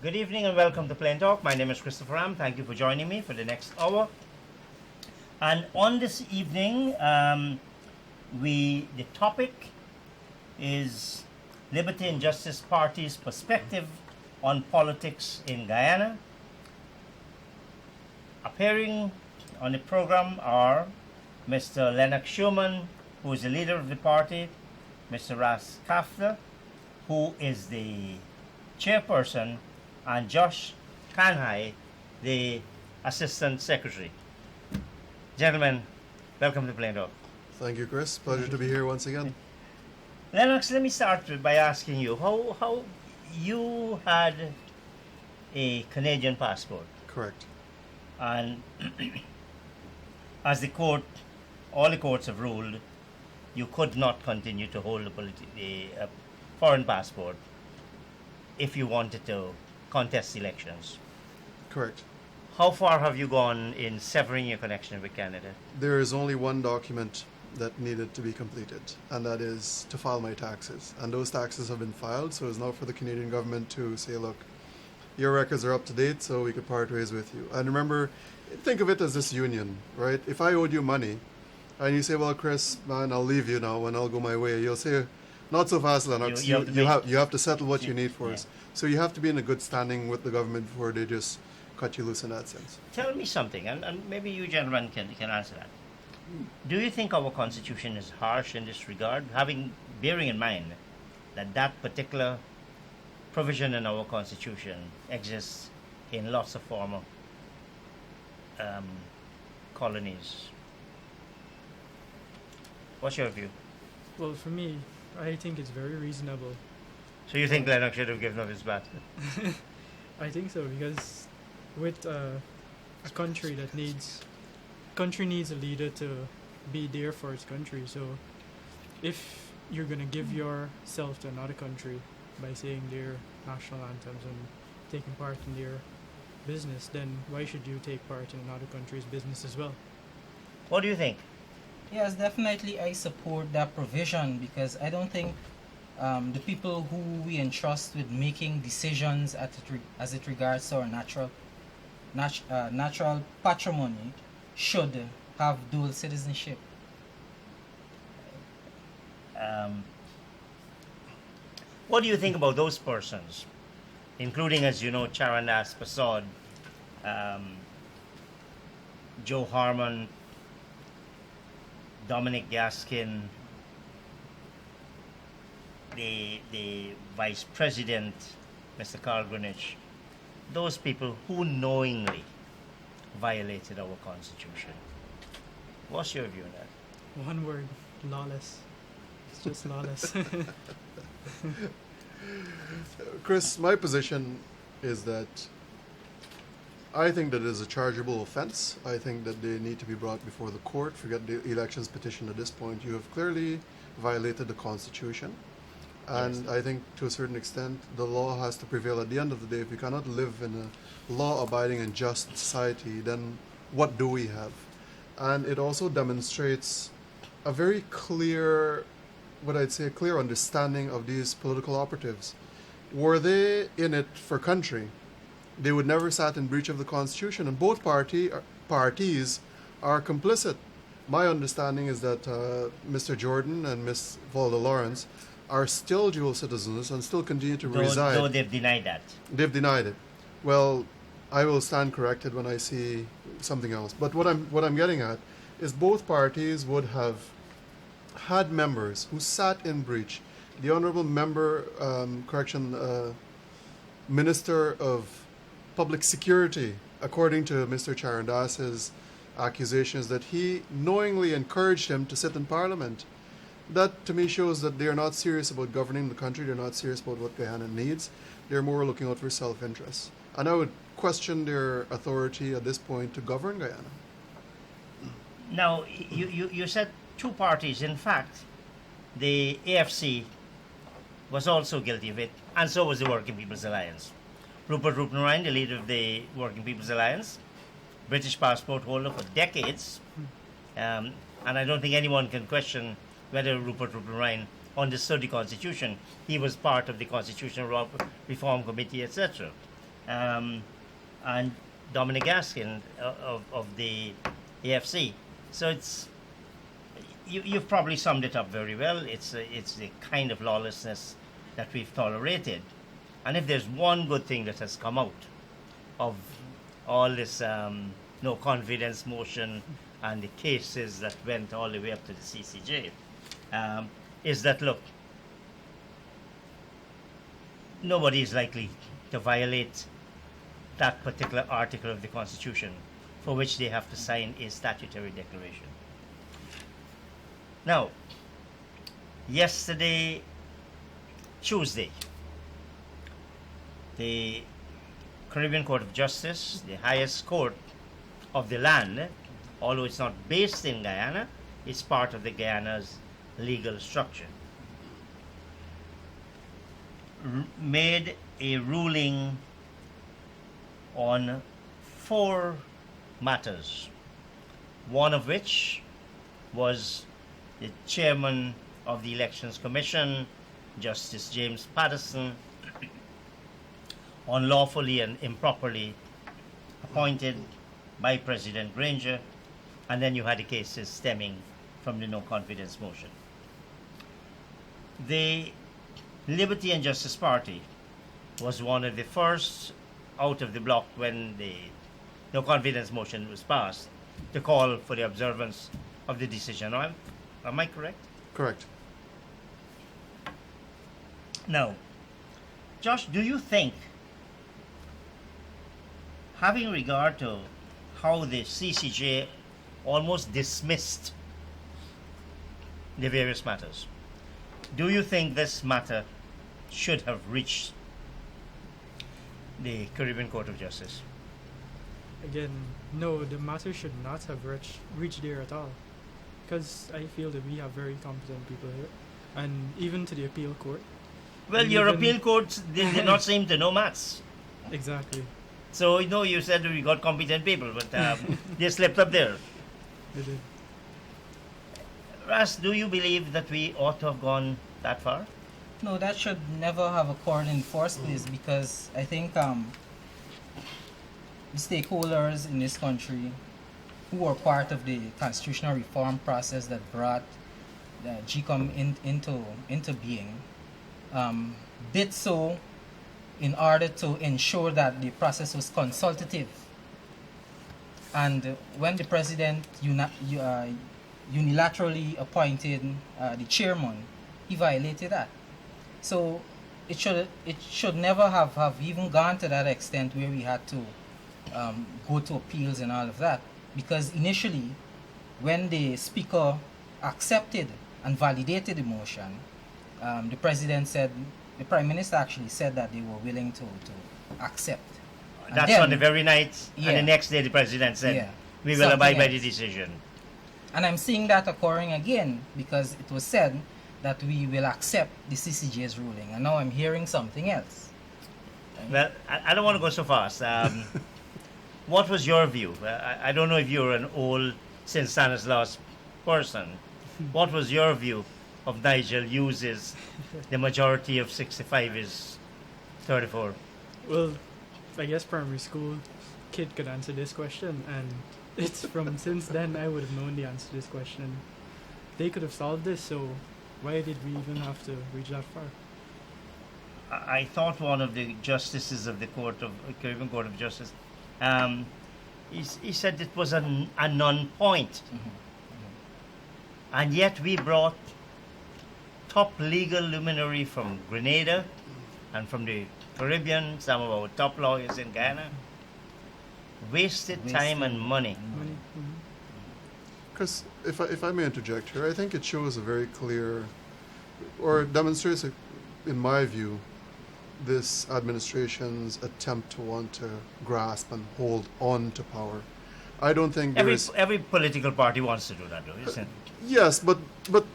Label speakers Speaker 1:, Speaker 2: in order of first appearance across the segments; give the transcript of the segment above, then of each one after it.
Speaker 1: Good evening and welcome to Plain Talk. My name is Christopher Ram. Thank you for joining me for the next hour. And on this evening, the topic is Liberty and Justice Party's perspective on politics in Guyana. Appearing on the program are Mr. Lenox Shaman, who is the leader of the party, Mr. Khafra, who is the chairperson, and Josh Kanhai, the assistant secretary. Gentlemen, welcome to Plain Talk.
Speaker 2: Thank you, Chris. Pleasure to be here once again.
Speaker 1: Lennox, let me start by asking you how you had a Canadian passport,
Speaker 2: Correct.
Speaker 1: and as all the courts have ruled, you could not continue to hold a foreign passport if you wanted to contest elections.
Speaker 2: Correct.
Speaker 1: How far have you gone in severing your connection with Canada?
Speaker 2: There is only one document that needed to be completed, and that is to file my taxes. And those taxes have been filed, so it's now for the Canadian government to say, look, your records are up to date, so we could part ways with you. And remember, think of it as this union, right? If I owed you money, and you say, well, Chris, man, I'll leave you now and I'll go my way, you'll say, not so fast, Lennox. You have to settle what you need for us. So you have to be in a good standing with the government before they just cut you loose in that sense.
Speaker 1: Tell me something, and maybe you gentlemen can answer that. Do you think our constitution is harsh in this regard, bearing in mind that particular provision in our constitution exists in lots of former colonies? What's your view?
Speaker 3: Well, for me, I think it's very reasonable.
Speaker 1: So you think Lennox should have given up his bat?
Speaker 3: I think so, because with a country needs a leader to be there for its country. So if you're gonna give yourself to another country by saying their national anthems and taking part in their business, then why should you take part in another country's business as well?
Speaker 1: What do you think?
Speaker 4: Yes, definitely I support that provision, because I don't think the people who we entrust with making decisions as it regards to our natural patrimony should have dual citizenship.
Speaker 1: What do you think about those persons, including, as you know, Charandas Pasod, Joe Harmon, Dominic Gaskin, the Vice President, Mr. Carl Greenwich, those people who knowingly violated our Constitution? What's your view on that?
Speaker 3: One word, lawless. It's just lawless.
Speaker 2: Chris, my position is that I think that it is a chargeable offense. I think that they need to be brought before the court. Forget the elections petition at this point. You have clearly violated the Constitution. And
Speaker 1: Yes.
Speaker 2: I think to a certain extent, the law has to prevail at the end of the day. If we cannot live in a law-abiding and just society, then what do we have? And it also demonstrates a very clear, clear understanding of these political operatives. Were they in it for country, they would never sat in breach of the Constitution, and both parties are complicit. My understanding is that Mr. Jordan and Ms. Valda Lawrence are still dual citizens and still continue to reside.
Speaker 1: Though they've denied that.
Speaker 2: They've denied it. Well, I will stand corrected when I see something else. But what I'm getting at is both parties would have had members who sat in breach. The honorable member, Minister of Public Security, according to Mr. Charandas's accusations that he knowingly encouraged him to sit in Parliament. That to me shows that they are not serious about governing the country. They're not serious about what Guyana needs. They're more looking out for self-interest. And I would question their authority at this point to govern Guyana.
Speaker 1: Now, you said two parties. In fact, the AFC was also guilty of it, and so was the Working People's Alliance. Rupert Rupert, the leader of the Working People's Alliance, British passport holder for decades, and I don't think anyone can question whether Rupert Ryan understood the Constitution. He was part of the Constitutional Reform Committee, etc. and Dominic Gaskin of the AFC. So you've probably summed it up very well. It's the kind of lawlessness that we've tolerated. And if there's one good thing that has come out of all this no confidence motion and the cases that went all the way up to the CCJ, is that, look, nobody is likely to violate that particular article of the Constitution for which they have to sign a statutory declaration. Now, yesterday, Tuesday, the Caribbean Court of Justice, the highest court of the land, although it's not based in Guyana, it's part of the Guyana's legal structure, made a ruling on 4 matters, one of which was the chairman of the Elections Commission, Justice James Patterson, unlawfully and improperly appointed by President Granger, and then you had the cases stemming from the no confidence motion. The Liberty and Justice Party was one of the first out of the block when the no confidence motion was passed to call for the observance of the decision. Am I correct?
Speaker 2: Correct.
Speaker 1: Now, Josh, do you think, having regard to how the CCJ almost dismissed the various matters, do you think this matter should have reached the Caribbean Court of Justice?
Speaker 3: Again, no, the matter should not have reached there at all. Because I feel that we have very competent people here. And even to the appeal court.
Speaker 1: Well,
Speaker 3: and
Speaker 1: your
Speaker 3: even-
Speaker 1: appeal courts did not seem to know maths.
Speaker 3: Exactly.
Speaker 1: So, you said we got competent people, but they slipped up there.
Speaker 3: They did.
Speaker 1: Ras, do you believe that we ought to have gone that far?
Speaker 4: No, that should never have occurred in the first place, because I think the stakeholders in this country who were part of the constitutional reform process that brought the GCOM into being did so in order to ensure that the process was consultative. And when the president unilaterally appointed the chairman, he violated that. So it should never have even gone to that extent where we had to go to appeals and all of that. Because initially, when the speaker accepted and validated the motion, the prime minister actually said that they were willing to accept. And
Speaker 1: That's
Speaker 4: then-
Speaker 1: on the very night, and
Speaker 4: Yeah.
Speaker 1: the next day the president said,
Speaker 4: Yeah.
Speaker 1: we will
Speaker 4: Something
Speaker 1: abide by the
Speaker 4: else.
Speaker 1: decision.
Speaker 4: And I'm seeing that occurring again because it was said that we will accept the CCJ's ruling, and now I'm hearing something else.
Speaker 1: Well, I don't want to go so fast. What was your view? I don't know if you're an old St. Stanislaus person. What was your view of Nigel Hughes's the majority of 65 is 34?
Speaker 3: Well, I guess primary school kid could answer this question, and it's from since then I would have known the answer to this question. They could have solved this, so why did we even have to reach that far?
Speaker 1: I thought one of the justices of the Caribbean Court of Justice, he said it was a non-point. And yet we brought top legal luminary from Grenada and from the Caribbean, some of our top lawyers in Guyana, wasted time and money.
Speaker 2: Chris, if I may interject here, I think it shows a very clear, or demonstrates, in my view, this administration's attempt to want to grasp and hold on to power. I don't think there is...
Speaker 1: Every political party wants to do that, though, isn't it?
Speaker 2: Yes, but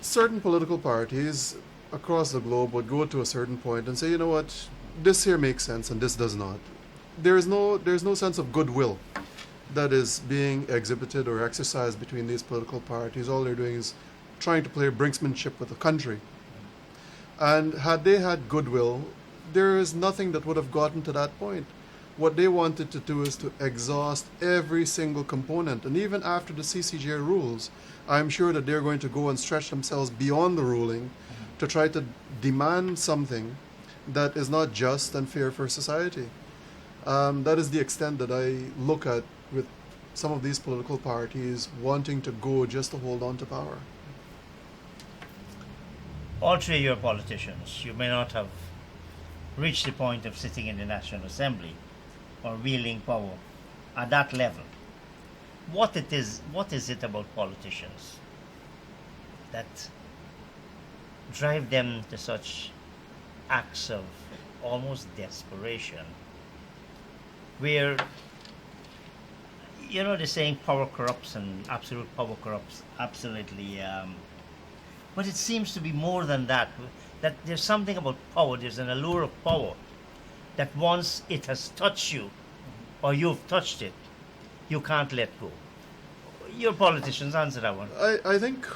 Speaker 2: certain political parties across the globe would go to a certain point and say, you know what, this here makes sense and this does not. There's no sense of goodwill that is being exhibited or exercised between these political parties. All they're doing is trying to play brinksmanship with the country. And had they had goodwill, there is nothing that would have gotten to that point. What they wanted to do is to exhaust every single component. And even after the CCJ rules, I'm sure that they're going to go and stretch themselves beyond the ruling to try to demand something that is not just and fair for society. That is the extent that I look at with some of these political parties wanting to go just to hold on to power.
Speaker 1: All three of you are politicians. You may not have reached the point of sitting in the National Assembly or wielding power at that level. What is it about politicians that drive them to such acts of almost desperation, where, you know, the saying power corrupts and absolute power corrupts absolutely, but it seems to be more than that. That there's something about power, there's an allure of power that once it has touched you or you've touched it, you can't let go. Your politicians, answer that one.
Speaker 2: I think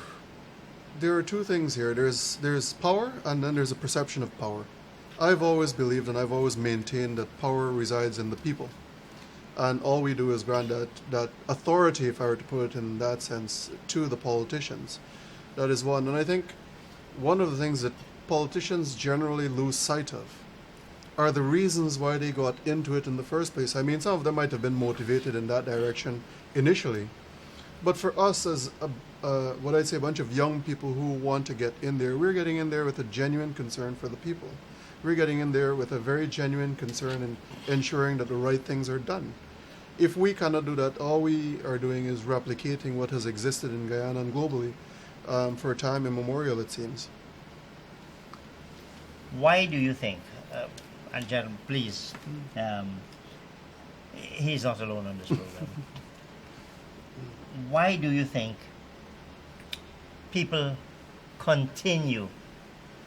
Speaker 2: there are two things here. There's power, and then there's a perception of power. I've always believed and I've always maintained that power resides in the people. And all we do is grant that authority, if I were to put it in that sense, to the politicians. That is one. And I think one of the things that politicians generally lose sight of are the reasons why they got into it in the first place. I mean, some of them might have been motivated in that direction initially. But for us as what I'd say a bunch of young people who want to get in there, we're getting in there with a genuine concern for the people. We're getting in there with a very genuine concern in ensuring that the right things are done. If we cannot do that, all we are doing is replicating what has existed in Guyana and globally for time immemorial, it seems.
Speaker 1: Why do you think, and gentlemen, please, he's not alone on this program. Why do you think people continue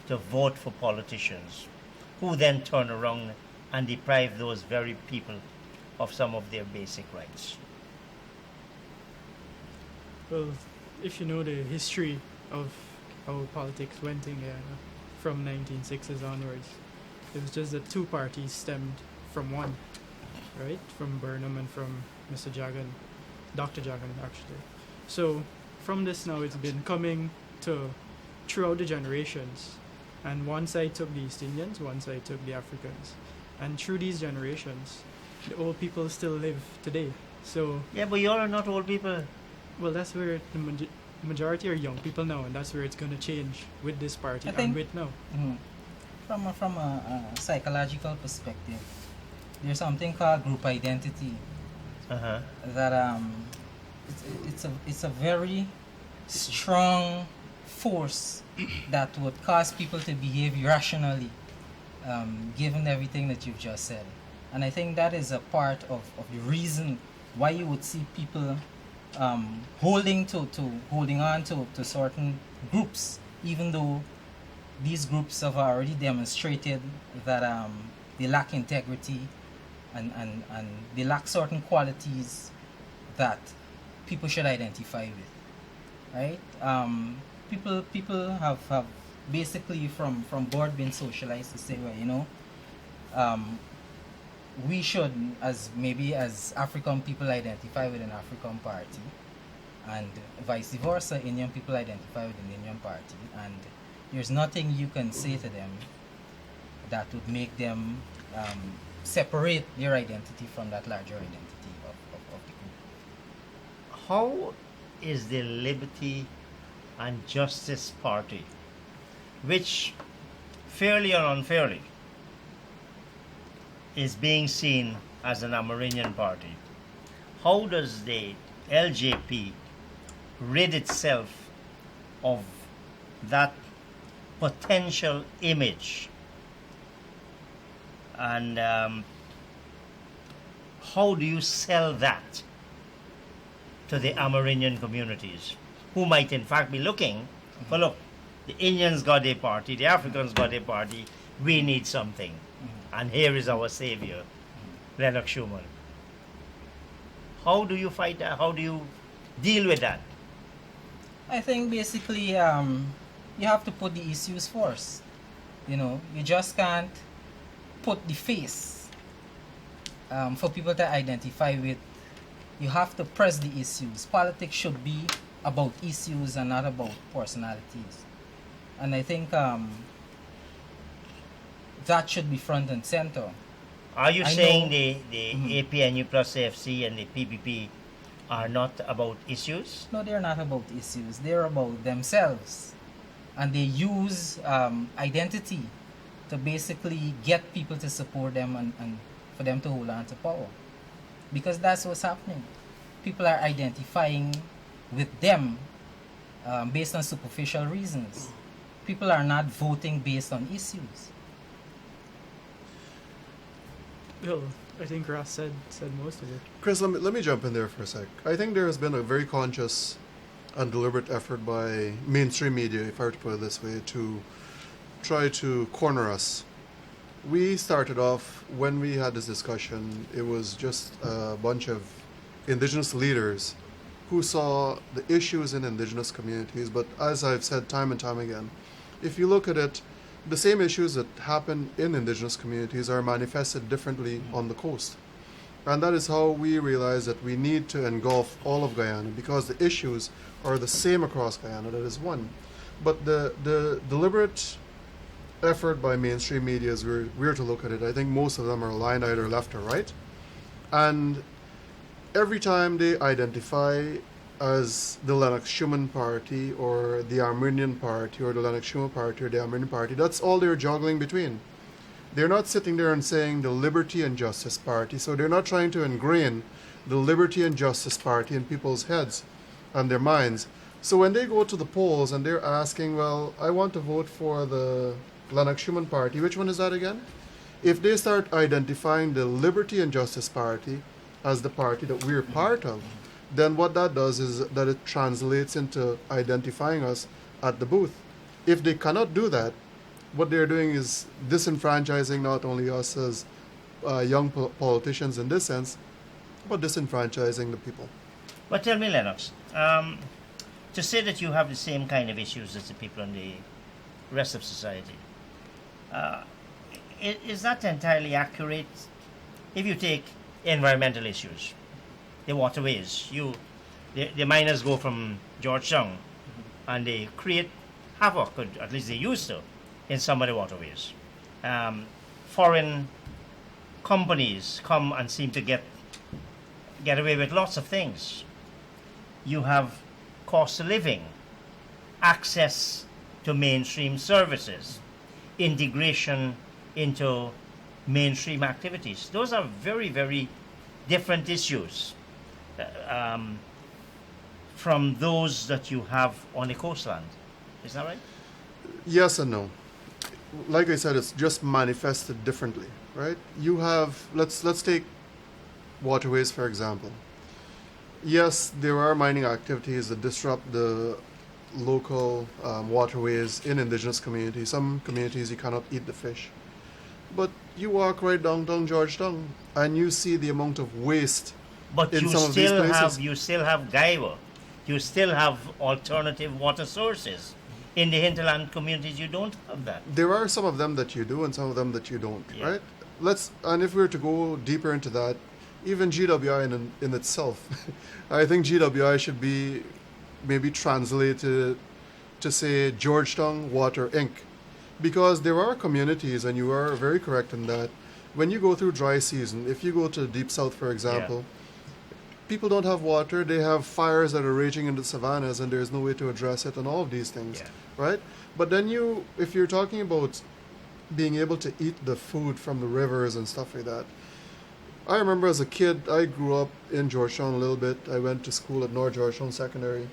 Speaker 1: to vote for politicians who then turn around and deprive those very people of some of their basic rights?
Speaker 3: Well, if you know the history of how politics went in Guyana from 1960s onwards, it was just that two parties stemmed from one, right? From Burnham and from Mr. Jagan, Dr. Jagan, actually. So from this now, it's been coming to throughout the generations, and one side took the East Indians, one side took the Africans, and through these generations, the old people still live today. So
Speaker 1: Yeah, but you are not old people.
Speaker 3: well, that's where the majority are young people now, and that's where it's going to change with this party
Speaker 4: I
Speaker 3: and
Speaker 4: think-
Speaker 3: with now.
Speaker 4: From a psychological perspective, there's something called group identity
Speaker 1: Uh-huh.
Speaker 4: that it's a very strong force that would cause people to behave irrationally, given everything that you've just said. And I think that is a part of the reason why you would see people holding on to certain groups, even though these groups have already demonstrated that they lack integrity and they lack certain qualities that people should identify with, right? People have basically from birth been socialized to say, well, you know, we should, as African people, identify with an African party, and vice versa, Indian people identify with an Indian party, and there's nothing you can say to them that would make them separate their identity from that larger identity of the group.
Speaker 1: How is the Liberty and Justice Party, which fairly or unfairly is being seen as an Amerindian party, how does the LJP rid itself of that potential image, and how do you sell that to the Amerindian communities who might in fact be looking for, look, the Indians got their party, the Africans got their party, we need something, and here is our savior, Lenox Shaman. How do you fight that? How do you deal with that?
Speaker 4: I think basically you have to put the issues first. You know, you just can't put the face for people to identify with, you have to press the issues. Politics should be about issues and not about personalities. And I think that should be front and center.
Speaker 1: Are you
Speaker 4: I
Speaker 1: saying
Speaker 4: know-
Speaker 1: the
Speaker 4: Mhm.
Speaker 1: APNU plus AFC and the PPP are not about issues?
Speaker 4: No, they're not about issues. They're about themselves. And they use identity to basically get people to support them and for them to hold on to power. Because that's what's happening. People are identifying with them based on superficial reasons. People are not voting based on issues.
Speaker 3: Well, I think Ross said most of it.
Speaker 2: Chris, let me jump in there for a sec. I think there has been a very conscious and deliberate effort by mainstream media, if I were to put it this way, to try to corner us. We started off, when we had this discussion, it was just a bunch of indigenous leaders who saw the issues in indigenous communities. But as I've said time and time again, if you look at it, the same issues that happen in indigenous communities are manifested differently on the coast. And that is how we realize that we need to engulf all of Guyana, because the issues are the same across Guyana. That is one. But the deliberate effort by mainstream media, as we're to look at it, I think most of them are aligned either left or right. And every time they identify as the Lennox Shaman Party or the Armenian Party or the Lennox Shaman Party or the Armenian Party, that's all they're juggling between. They're not sitting there and saying the Liberty and Justice Party, so they're not trying to ingrain the Liberty and Justice Party in people's heads and their minds. So when they go to the polls and they're asking, well, I want to vote for the Lennox Shaman Party, which one is that again? If they start identifying the Liberty and Justice Party as the party that we're part of, then what that does is that it translates into identifying us at the booth. If they cannot do that, what they're doing is disenfranchising not only us as young politicians in this sense, but disenfranchising the people.
Speaker 1: But tell me, Lennox, to say that you have the same kind of issues as the people in the rest of society, is that entirely accurate? If you take environmental issues, the waterways, the miners go from Georgetown and they create havoc, or at least they used to, in some of the waterways. Foreign companies come and seem to get away with lots of things. You have cost of living, access to mainstream services, integration into mainstream activities. Those are very, very different issues from those that you have on the coastland. Is that right?
Speaker 2: Yes and no. Like I said, it's just manifested differently, right? You have, let's take waterways for example. Yes, there are mining activities that disrupt the local waterways in indigenous communities. Some communities you cannot eat the fish. But you walk right downtown Georgetown and you see the amount of waste
Speaker 1: But
Speaker 2: in
Speaker 1: you
Speaker 2: some of these
Speaker 1: still
Speaker 2: places.
Speaker 1: have Guyana. You still have alternative water sources. In the hinterland communities, you don't have that.
Speaker 2: There are some of them that you do and some of them that you don't,
Speaker 1: Yeah.
Speaker 2: right? And if we were to go deeper into that, even GWI in itself, I think GWI should be maybe translated to say Georgetown Water Inc. Because there are communities, and you are very correct in that, when you go through dry season, if you go to the Deep South, for example, people don't have water, they have fires that are raging in the savannas, and there's no way to address it, and all of these things,
Speaker 1: Yeah.
Speaker 2: right? But then if you're talking about being able to eat the food from the rivers and stuff like that, I remember as a kid, I grew up in Georgetown a little bit. I went to school at North Georgetown Secondary.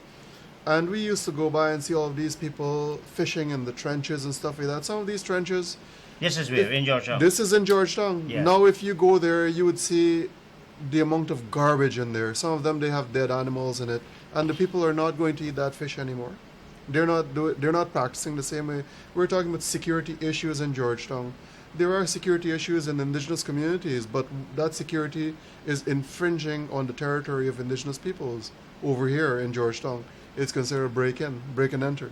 Speaker 2: And we used to go by and see all of these people fishing in the trenches and stuff like that. Some of these trenches,
Speaker 1: This is where, in Georgetown.
Speaker 2: this is in Georgetown.
Speaker 1: Yeah.
Speaker 2: Now, if you go there, you would see the amount of garbage in there. Some of them, they have dead animals in it. And the people are not going to eat that fish anymore. They're not practicing the same way. We're talking about security issues in Georgetown. There are security issues in indigenous communities, but that security is infringing on the territory of indigenous peoples over here in Georgetown. It's considered break and enter.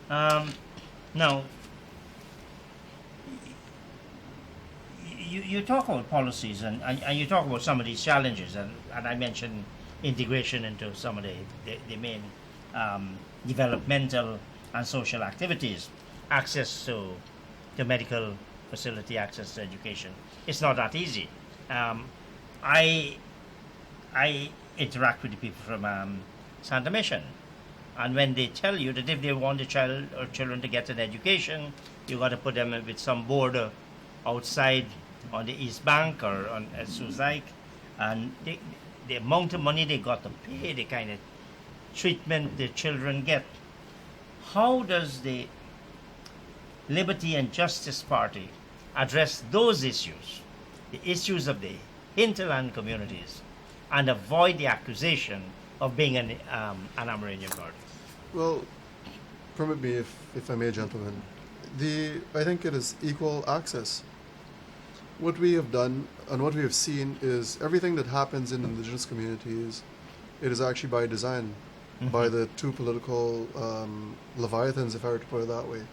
Speaker 1: Now, you talk about policies and you talk about some of these challenges, and I mentioned integration into some of the main developmental and social activities, access to medical facility, access to education. It's not that easy. I interact with the people from Santa Mission, and when they tell you that if they want a child or children to get an education, you got to put them with some border outside on the East Bank or on Suzaik, and the amount of money they got to pay, the kind of treatment the children get. How does the Liberty and Justice Party address those issues, the issues of the hinterland communities, and avoid the accusation of being an Amerindian party?
Speaker 2: Well, permit me, if I may, gentlemen. I think it is equal access. What we have done and what we have seen is everything that happens in indigenous communities, it is actually by design, by the two political leviathans, if I were to put it that way.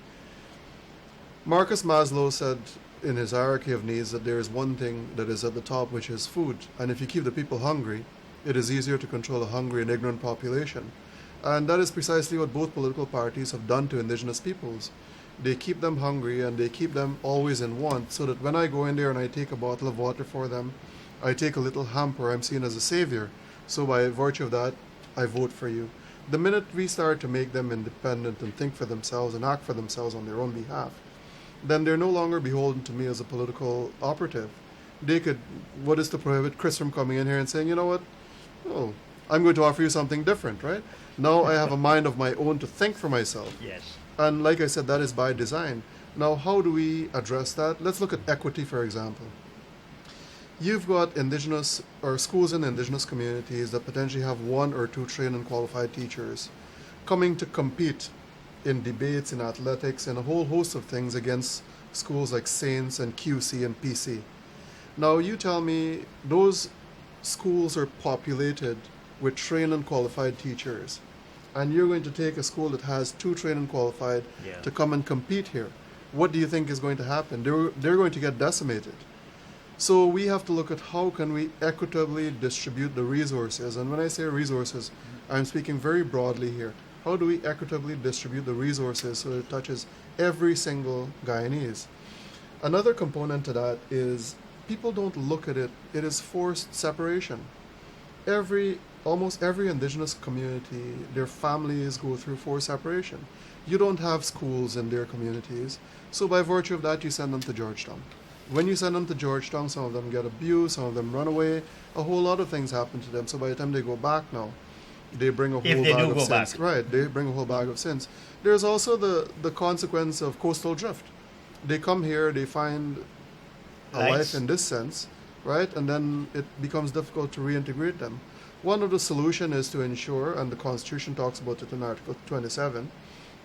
Speaker 2: Marcus Maslow said in his hierarchy of needs that there is one thing that is at the top, which is food. And if you keep the people hungry, it is easier to control a hungry and ignorant population. And that is precisely what both political parties have done to indigenous peoples. They keep them hungry and they keep them always in want, so that when I go in there and I take a bottle of water for them, I take a little hamper, I'm seen as a savior. So by virtue of that, I vote for you. The minute we start to make them independent and think for themselves and act for themselves on their own behalf, then they're no longer beholden to me as a political operative. They could, what is to prohibit Chris from coming in here and saying, you know what, oh, I'm going to offer you something different, right? Now I have a mind of my own to think for myself.
Speaker 1: Yes.
Speaker 2: And like I said, that is by design. Now, how do we address that? Let's look at equity, for example. You've got indigenous or schools in indigenous communities that potentially have one or two trained and qualified teachers coming to compete in debates, in athletics, and a whole host of things against schools like Saints and QC and PC. Now, you tell me those schools are populated with trained and qualified teachers, and you're going to take a school that has two trained and qualified to come and compete here. What do you think is going to happen? They're going to get decimated. So we have to look at how can we equitably distribute the resources. And when I say resources, I'm speaking very broadly here. How do we equitably distribute the resources so that it touches every single Guyanese? Another component to that is people don't look at it. It is forced separation. Almost every indigenous community, their families go through forced separation. You don't have schools in their communities, so by virtue of that, you send them to Georgetown. When you send them to Georgetown, some of them get abused, some of them run away, a whole lot of things happen to them. So by the time they go back now, they bring a whole bag of sins. Right, they bring a whole bag of sins. There's also the consequence of coastal drift. They come here, they find a life in this sense, right? And then it becomes difficult to reintegrate them. One of the solutions is to ensure, and the Constitution talks about it in Article 27,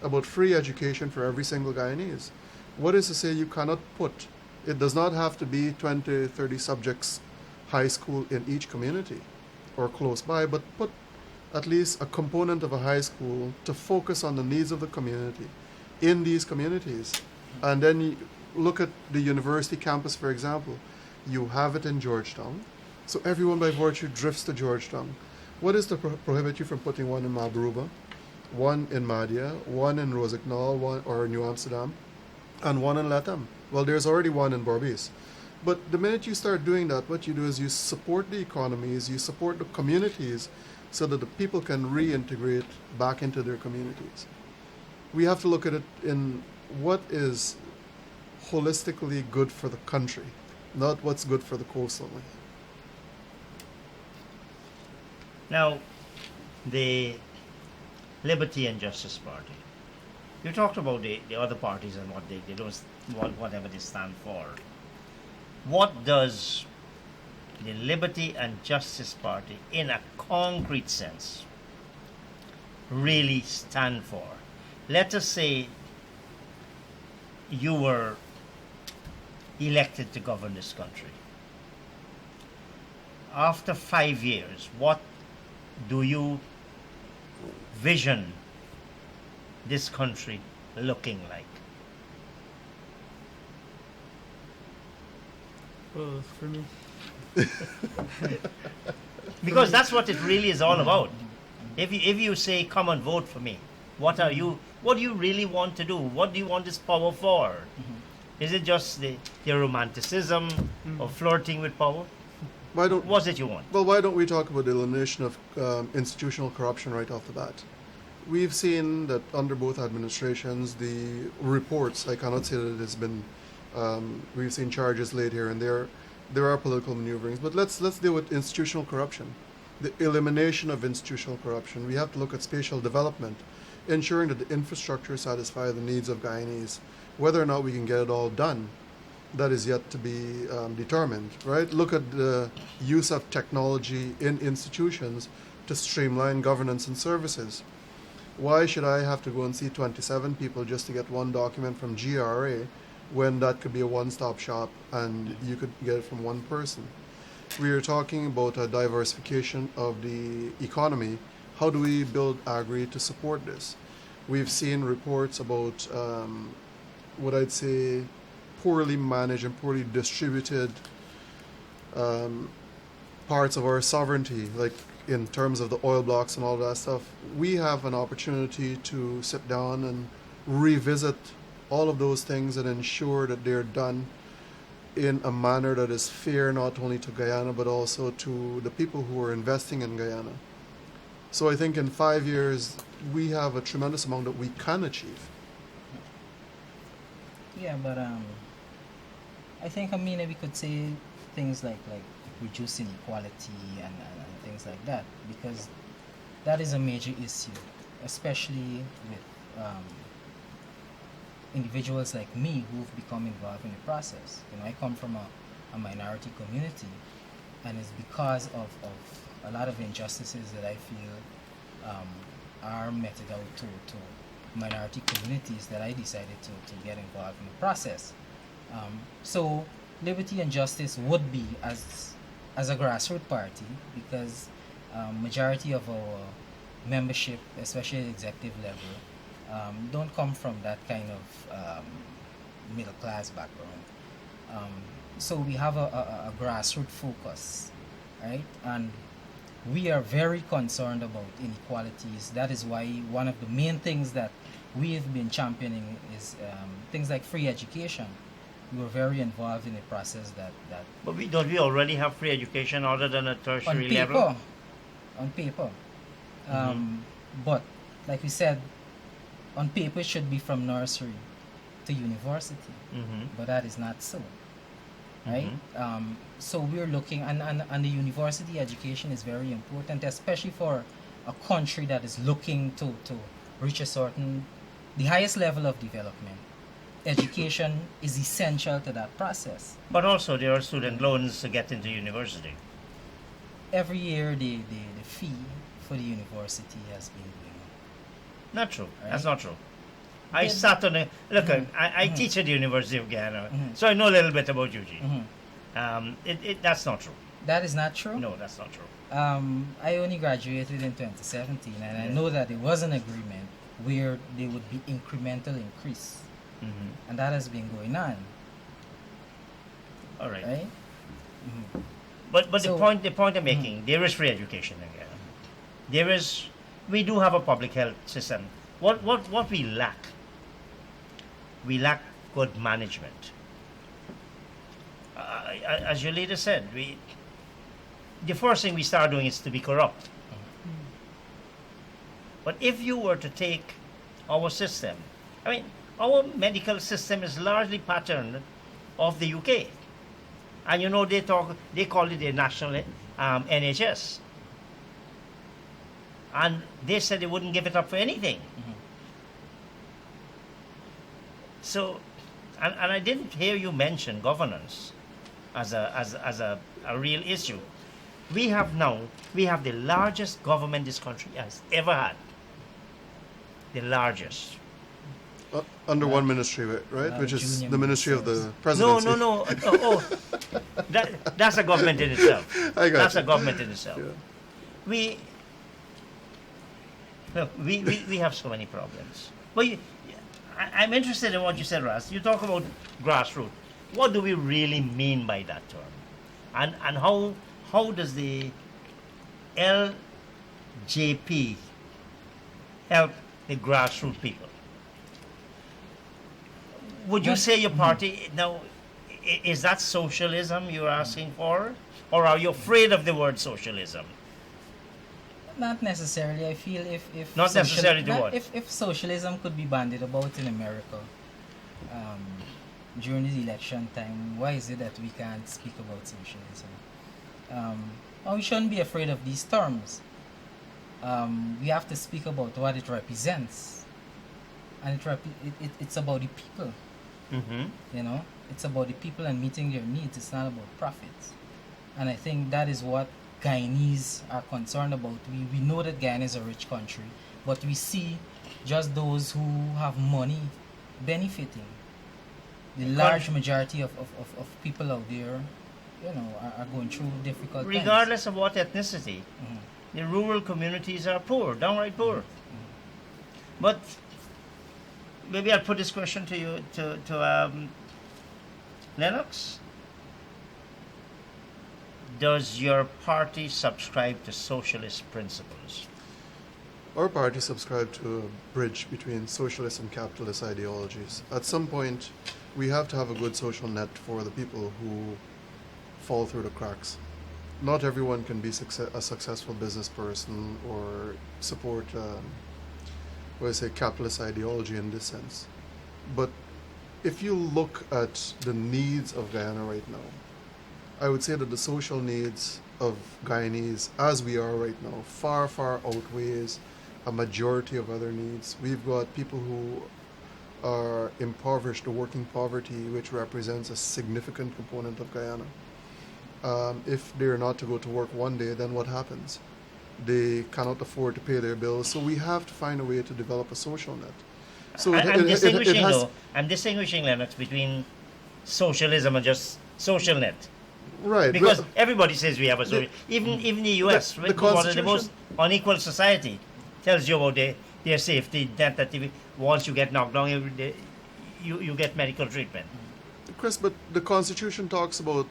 Speaker 2: about free education for every single Guyanese. What is to say you cannot put, it does not have to be 20, 30 subjects high school in each community or close by, but put at least a component of a high school to focus on the needs of the community in these communities. And then you look at the university campus, for example. You have it in Georgetown. So everyone by virtue drifts to Georgetown. What is to prohibit you from putting one in Maburuba, one in Mahdia, one in Rosignol, one or New Amsterdam, and one in Latam? Well, there's already one in Berbice. But the minute you start doing that, what you do is you support the economies, you support the communities so that the people can reintegrate back into their communities. We have to look at it in what is holistically good for the country, not what's good for the coast only.
Speaker 1: Now, the Liberty and Justice Party. You talked about the other parties and what they don't, whatever they stand for. What does the Liberty and Justice Party, in a concrete sense, really stand for? Let us say you were elected to govern this country. After 5 years, what do you vision this country looking like?
Speaker 3: Well, for me,
Speaker 1: Because that's what it really is all about. If you say, come and vote for me, what do you really want to do? What do you want this power for? Is it just the romanticism of flirting with power?
Speaker 2: Why don't
Speaker 1: What's it you want?
Speaker 2: Well, why don't we talk about the elimination of institutional corruption right off the bat? We've seen that under both administrations, the reports, I cannot say that it has been, we've seen charges laid here and there. There are political maneuverings, but let's deal with institutional corruption. The elimination of institutional corruption. We have to look at spatial development, ensuring that the infrastructure satisfies the needs of Guyanese. Whether or not we can get it all done, that is yet to be determined, right? Look at the use of technology in institutions to streamline governance and services. Why should I have to go and see 27 people just to get one document from GRA when that could be a one-stop shop and you could get it from one person? We are talking about a diversification of the economy. How do we build agri to support this? We've seen reports about what I'd say poorly managed and poorly distributed parts of our sovereignty, like in terms of the oil blocks and all that stuff. We have an opportunity to sit down and revisit all of those things and ensure that they're done in a manner that is fair not only to Guyana but also to the people who are investing in Guyana. So I think in 5 years we have a tremendous amount that we can achieve.
Speaker 4: Yeah, but I think we could say things like reducing equality and things like that, because that is a major issue, especially with individuals like me who've become involved in the process. I come from a minority community, and it's because of a lot of injustices that I feel are meted out to minority communities that I decided to get involved in the process. So Liberty and Justice would be as a grassroots party, because majority of our membership, especially at the executive level, don't come from that kind of middle class background. So we have a grassroots focus, right? And we are very concerned about inequalities. That is why one of the main things that we have been championing is things like free education. We were very involved in a process that
Speaker 1: But don't we already have free education other than at
Speaker 4: on
Speaker 1: tertiary
Speaker 4: paper,
Speaker 1: level?
Speaker 4: on paper. But like we said, on paper it should be from nursery to university, but that is not so, right? So we're looking, and the university education is very important, especially for a country that is looking to reach the highest level of development. Education is essential to that process.
Speaker 1: But also there are student loans to get into university.
Speaker 4: Every year the fee for the university has been going up.
Speaker 1: Not true.
Speaker 4: Right.
Speaker 1: That's not true. I
Speaker 4: Then-
Speaker 1: sat on a look. I teach at the University of Guyana, so I know a little bit about Eugene. That's not true.
Speaker 4: That is not true.
Speaker 1: No, that's not true.
Speaker 4: I only graduated in 2017, and I know that there was an agreement where there would be incremental increase, and that has been going on,
Speaker 1: All right.
Speaker 4: right?
Speaker 1: But
Speaker 4: So-
Speaker 1: the point I'm making, there is free education in Guyana. We do have a public health system. What we lack good management. As your leader said, the first thing we start doing is to be corrupt. But if you were to take our system, our medical system is largely patterned of the UK. And they call it the national NHS. And they said they wouldn't give it up for anything. So, and I didn't hear you mention governance as a real issue. We have the largest government this country has ever had. The largest.
Speaker 2: Under one ministry, right? Which is the ministry of the presidency.
Speaker 1: No. That's a government in itself.
Speaker 2: I got
Speaker 1: That's
Speaker 2: you.
Speaker 1: a government in itself.
Speaker 2: Yeah.
Speaker 1: We have so many problems. But I'm interested in what you said, Ras. You talk about grassroots. what do we really mean by that term? And how does the LJP help the grassroots people? Would you
Speaker 4: Well,
Speaker 1: say your party now, is that socialism you're asking for, or are you afraid of the word socialism?
Speaker 4: Not necessarily. I feel if
Speaker 1: Not necessarily the
Speaker 4: not-
Speaker 1: what?
Speaker 4: if socialism could be bandied about in America um, during the election time, why is it that we can't speak about socialism? Well, we shouldn't be afraid of these terms. We have to speak about what it represents, and it's about the people.
Speaker 1: Mm-hmm.
Speaker 4: You know, it's about the people and meeting their needs. It's not about profits, and I think that is what Guyanese are concerned about. We know that Guyana is a rich country, but we see just those who have money benefiting. The large majority of people out there, you know, are going through difficult times.
Speaker 1: Regardless of what ethnicity,
Speaker 4: Mhm.
Speaker 1: the rural communities are poor, downright poor. But maybe I'll put this question to you, to Lennox. Does your party subscribe to socialist principles?
Speaker 2: Our party subscribes to a bridge between socialist and capitalist ideologies. At some point, we have to have a good social net for the people who fall through the cracks. Not everyone can be a successful business person or support, capitalist ideology in this sense. But if you look at the needs of Guyana right now, I would say that the social needs of Guyanese, as we are right now, far, far outweighs a majority of other needs. We've got people who are impoverished, the working poverty, which represents a significant component of Guyana. If they're not to go to work one day, then what happens? They cannot afford to pay their bills, so we have to find a way to develop a social net. So
Speaker 1: I'm distinguishing, Lennox, between socialism and just social net.
Speaker 2: right
Speaker 1: Because
Speaker 2: but-
Speaker 1: everybody says we have a social. Even the U.S.,
Speaker 2: the
Speaker 1: one of the
Speaker 2: Constitution-
Speaker 1: most unequal society, tells you about their safety net that once you get knocked down, you get medical treatment.
Speaker 2: Chris, but the Constitution talks about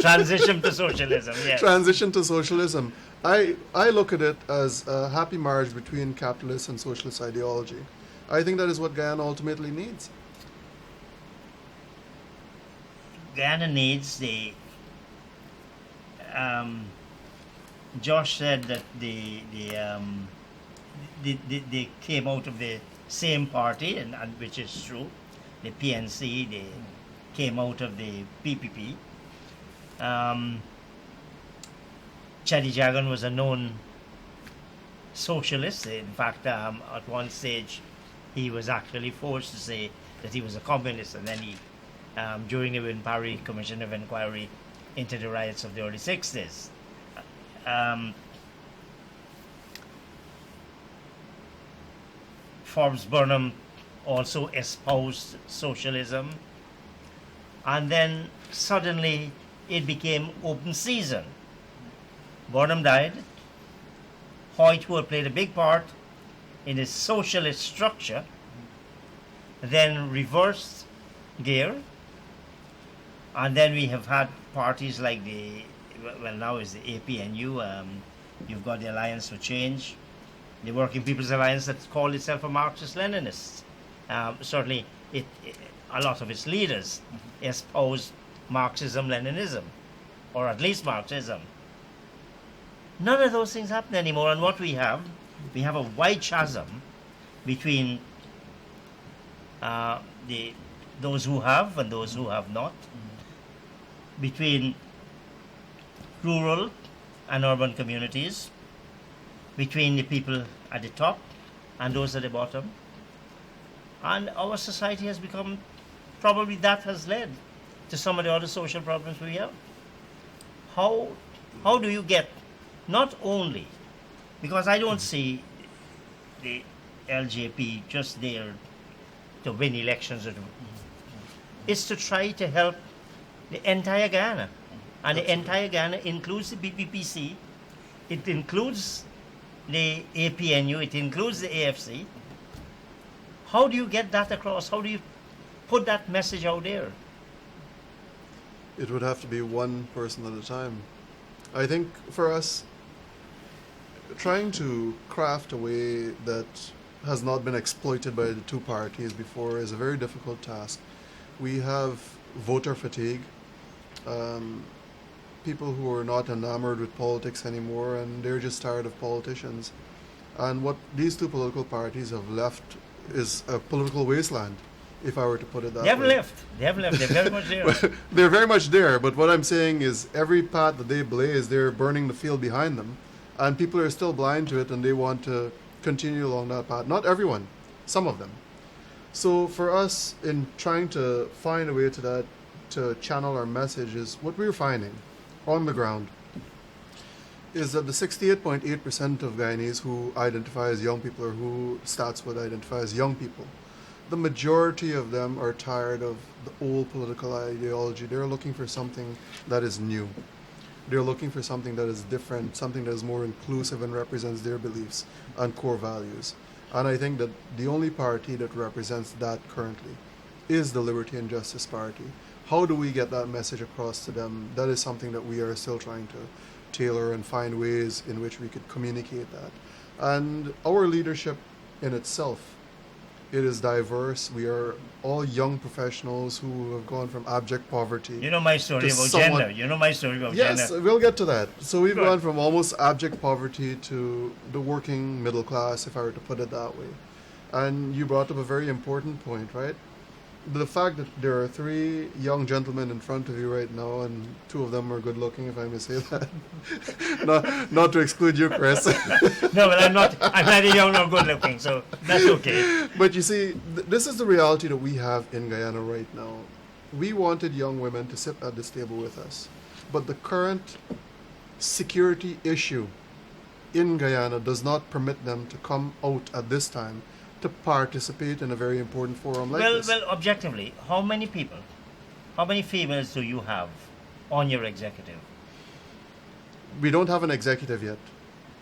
Speaker 1: Transition to socialism. Yes.
Speaker 2: transition to socialism. I look at it as a happy marriage between capitalist and socialist ideology. I think that is what Guyana ultimately needs.
Speaker 1: Guyana needs the. Josh said that they came out of the same party, and which is true. The PNC, they came out of the PPP. Chadi Jagan was a known socialist. In fact, at one stage, he was actually forced to say that he was a communist, and then he, during the Winpari Commission of Inquiry into the riots of the early 60s, Forbes Burnham also espoused socialism, and then suddenly it became open season. Burnham died. Hoyt, who had played a big part in his socialist structure, then reversed gear, and then we have had parties like now is the APNU. You've got the Alliance for Change, the Working People's Alliance that called itself a Marxist-Leninist. Certainly, a lot of its leaders espoused Marxism-Leninism, or at least Marxism. None of those things happen anymore, and what we have a wide chasm between those who have and those who have not, between rural and urban communities, between the people at the top and those at the bottom. And our society has become, probably that has led to some of the other social problems we have. How do you get, not only, because I don't see the LJP just there to win elections, it's to try to help the entire Guyana. And the entire Guyana includes the BPPC, it includes the APNU, it includes the AFC. How do you get that across? How do you put that message out there?
Speaker 2: It would have to be one person at a time. I think for us, trying to craft a way that has not been exploited by the two parties before is a very difficult task. We have voter fatigue, people who are not enamored with politics anymore, and they're just tired of politicians. And what these two political parties have left is a political wasteland, if I were to put it that
Speaker 1: They haven't
Speaker 2: way.
Speaker 1: left. They haven't left. They're very much there.
Speaker 2: They're very much there, but what I'm saying is every path that they blaze, they're burning the field behind them, and people are still blind to it, and they want to continue along that path. Not everyone, some of them. So for us, in trying to find a way to that, to channel our message, is what we're finding on the ground is that the 68.8% of Guyanese who identify as young people, or who stats would identify as young people, the majority of them are tired of the old political ideology. They're looking for something that is new. They're looking for something that is different, something that is more inclusive and represents their beliefs and core values. And I think that the only party that represents that currently is the Liberty and Justice Party. How do we get that message across to them? That is something that we are still trying to tailor and find ways in which we could communicate that. And our leadership in itself, it is diverse. We are all young professionals who have gone from abject poverty.
Speaker 1: You know my story
Speaker 2: to
Speaker 1: about
Speaker 2: somewhat-
Speaker 1: gender. You know my story about
Speaker 2: Yes,
Speaker 1: gender.
Speaker 2: we'll get to that. So we've
Speaker 1: Good.
Speaker 2: gone from almost abject poverty to the working middle class, if I were to put it that way. And you brought up a very important point, right? The fact that there are three young gentlemen in front of you right now, and two of them are good looking, if I may say that. not to exclude you, Chris.
Speaker 1: No, but I'm neither young nor good looking, so that's okay.
Speaker 2: But you see, this is the reality that we have in Guyana right now. We wanted young women to sit at this table with us. But the current security issue in Guyana does not permit them to come out at this time to participate in a very important forum like this.
Speaker 1: Well, objectively, how many people, how many females do you have on your executive?
Speaker 2: We don't have an executive yet.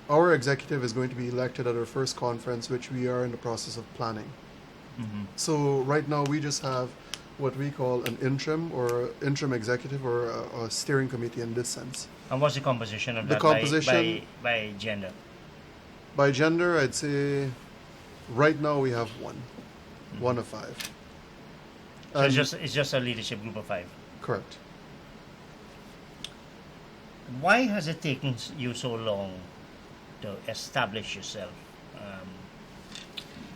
Speaker 2: Our executive is going to be elected at our first conference, which we are in the process of planning.
Speaker 1: Mm-hmm.
Speaker 2: So right now we just have what we call an interim executive, or a steering committee in this sense.
Speaker 1: And what's the composition of
Speaker 2: The
Speaker 1: that
Speaker 2: composition-
Speaker 1: by gender?
Speaker 2: By gender, I'd say right now we have one of five.
Speaker 1: So it's just a leadership group of 5.
Speaker 2: Correct.
Speaker 1: Why has it taken you so long to establish yourself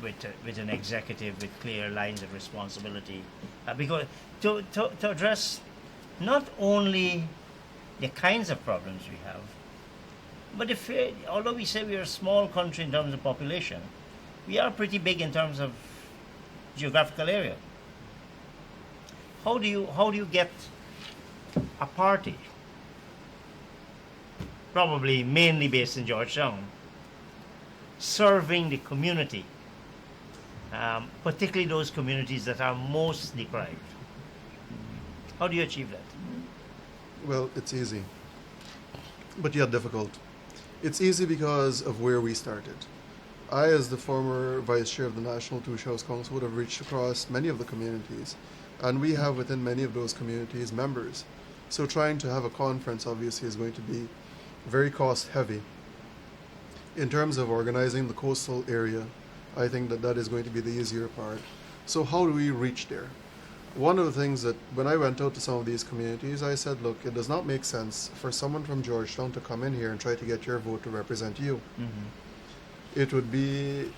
Speaker 1: with an executive with clear lines of responsibility? Because to address not only the kinds of problems we have, but although we say we are a small country in terms of population, we are pretty big in terms of geographical area. How do you get a party, probably mainly based in Georgetown, serving the community, particularly those communities that are most deprived? How do you achieve that?
Speaker 2: Well, it's easy, but yet difficult. It's easy because of where we started. I, as the former vice chair of the National Two Shows Council, would have reached across many of the communities, and we have within many of those communities members. So trying to have a conference obviously is going to be very cost heavy. In terms of organizing the coastal area, I think that is going to be the easier part. So how do we reach there? One of the things that when I went out to some of these communities, I said, look, it does not make sense for someone from Georgetown to come in here and try to get your vote to represent you.
Speaker 1: Mm-hmm.
Speaker 2: It would be,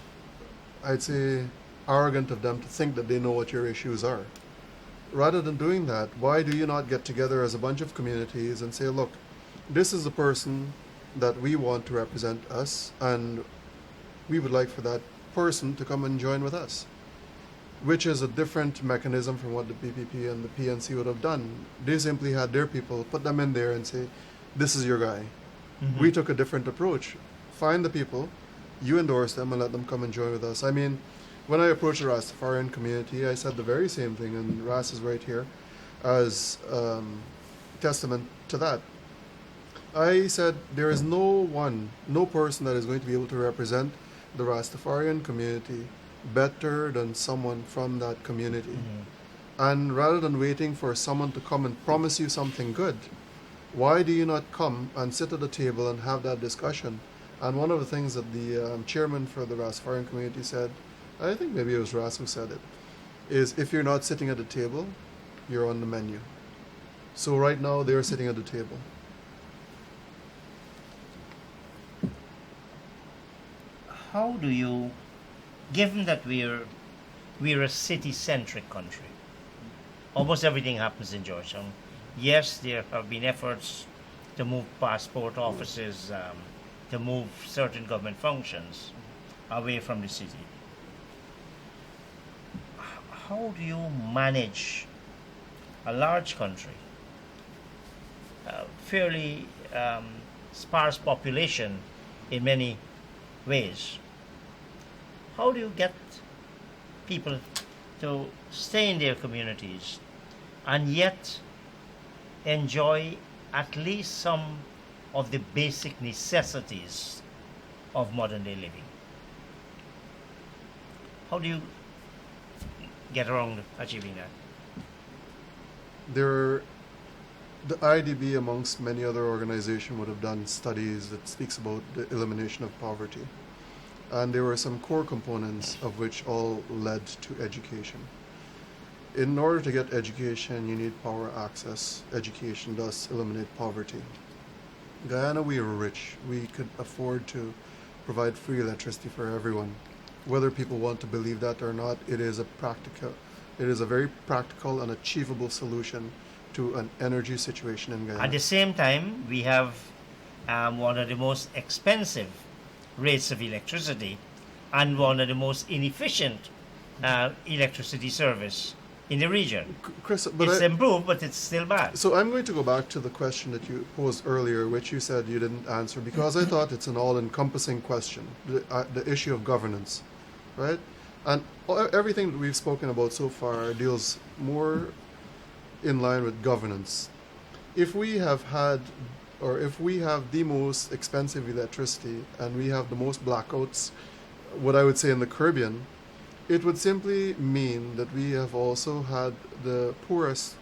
Speaker 2: I'd say, arrogant of them to think that they know what your issues are. Rather than doing that, why do you not get together as a bunch of communities and say, look, this is the person that we want to represent us, and we would like for that person to come and join with us, which is a different mechanism from what the PPP and the PNC would have done. They simply had their people, put them in there and say, this is your guy.
Speaker 1: Mm-hmm.
Speaker 2: We took a different approach. Find the people, you endorse them, and let them come and join with us. I mean, when I approached the Rastafarian community, I said the very same thing, and Ras is right here as testament to that. I said there is no person that is going to be able to represent the Rastafarian community better than someone from that community.
Speaker 1: Mm-hmm.
Speaker 2: And rather than waiting for someone to come and promise you something good, why do you not come and sit at the table and have that discussion? And one of the things that the chairman for the Rastafarian community said, I think maybe it was Ras who said it, is if you're not sitting at the table, you're on the menu. So right now they're sitting at the table.
Speaker 1: How do you, given that we're a city-centric country, almost everything happens in Georgetown. Yes, there have been efforts to move passport offices, to move certain government functions away from the city. How do you manage a large country, fairly sparse population in many ways? How do you get people to stay in their communities and yet enjoy at least some of the basic necessities of modern day living? How do you get around achieving that?
Speaker 2: The IDB, amongst many other organizations, would have done studies that speaks about the elimination of poverty. And there were some core components of which all led to education. In order to get education, you need power access. Education does eliminate poverty. Guyana, we are rich. We could afford to provide free electricity for everyone. Whether people want to believe that or not, it is a very practical and achievable solution to an energy situation in Guyana.
Speaker 1: At the same time, we have one of the most expensive rates of electricity and one of the most inefficient electricity service in the region.
Speaker 2: Chris,
Speaker 1: It's improved, but it's still bad.
Speaker 2: So I'm going to go back to the question that you posed earlier, which you said you didn't answer, because I thought it's an all-encompassing question, the issue of governance, right? And everything that we've spoken about so far deals more in line with governance. If we have the most expensive electricity and we have the most blackouts, what I would say in the Caribbean, it would simply mean that we have also had the poorest